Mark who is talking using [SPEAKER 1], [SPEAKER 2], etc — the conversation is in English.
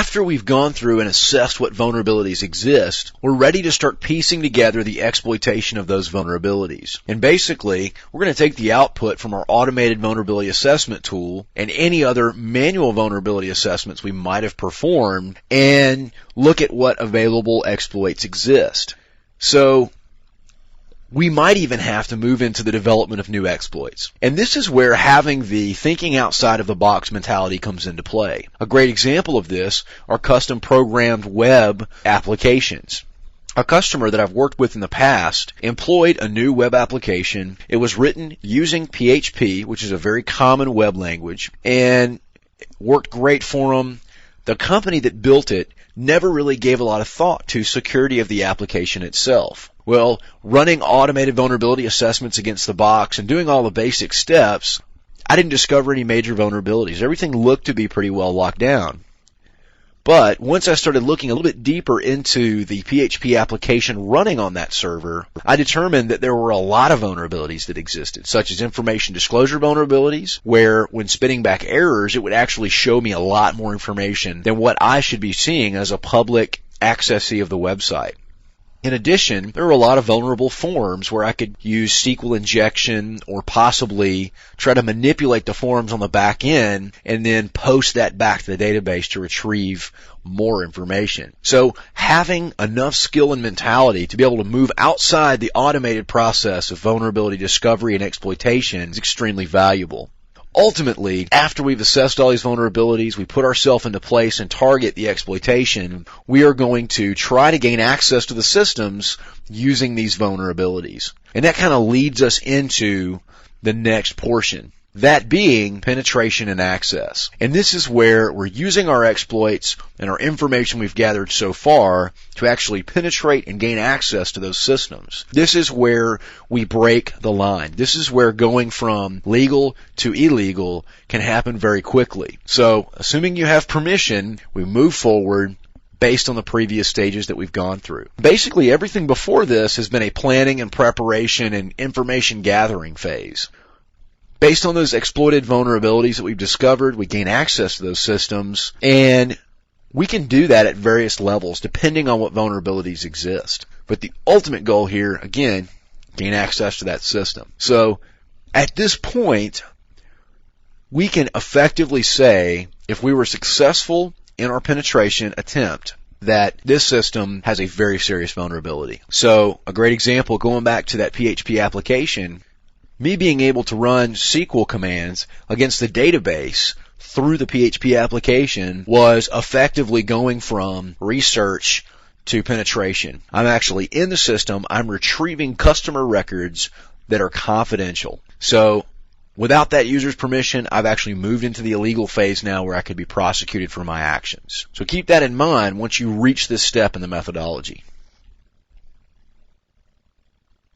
[SPEAKER 1] After we've gone through and assessed what vulnerabilities exist, we're ready to start piecing together the exploitation of those vulnerabilities. And basically, we're going to take the output from our automated vulnerability assessment tool and any other manual vulnerability assessments we might have performed and look at what available exploits exist. So, we might even have to move into the development of new exploits. And this is where having the thinking outside of the box mentality comes into play. A great example of this are custom programmed web applications. A customer that I've worked with in the past employed a new web application. It was written using PHP, which is a very common web language, and worked great for them. The company that built it never really gave a lot of thought to security of the application itself. Well, running automated vulnerability assessments against the box and doing all the basic steps, I didn't discover any major vulnerabilities. Everything looked to be pretty well locked down. But once I started looking a little bit deeper into the PHP application running on that server, I determined that there were a lot of vulnerabilities that existed, such as information disclosure vulnerabilities, where when spitting back errors, it would actually show me a lot more information than what I should be seeing as a public accessee of the website. In addition, there were a lot of vulnerable forms where I could use SQL injection or possibly try to manipulate the forms on the back end and then post that back to the database to retrieve more information. So having enough skill and mentality to be able to move outside the automated process of vulnerability discovery and exploitation is extremely valuable. Ultimately, after we've assessed all these vulnerabilities, we put ourselves into place and target the exploitation, we are going to try to gain access to the systems using these vulnerabilities. And that kind of leads us into the next portion, that being penetration and access. And this is where we're using our exploits and our information we've gathered so far to actually penetrate and gain access to those systems. This is where we break the line. This is where going from legal to illegal can happen very quickly. So, assuming you have permission, we move forward based on the previous stages that we've gone through. Basically, everything before this has been a planning and preparation and information gathering phase. Based on those exploited vulnerabilities that we've discovered, we gain access to those systems, and we can do that at various levels depending on what vulnerabilities exist. But the ultimate goal here, again, gain access to that system. So at this point, we can effectively say, if we were successful in our penetration attempt, that this system has a very serious vulnerability. So a great example, going back to that PHP application, me being able to run SQL commands against the database through the PHP application was effectively going from research to penetration. I'm actually in the system. I'm retrieving customer records that are confidential. So without that user's permission, I've actually moved into the illegal phase now where I could be prosecuted for my actions. So keep that in mind once you reach this step in the methodology.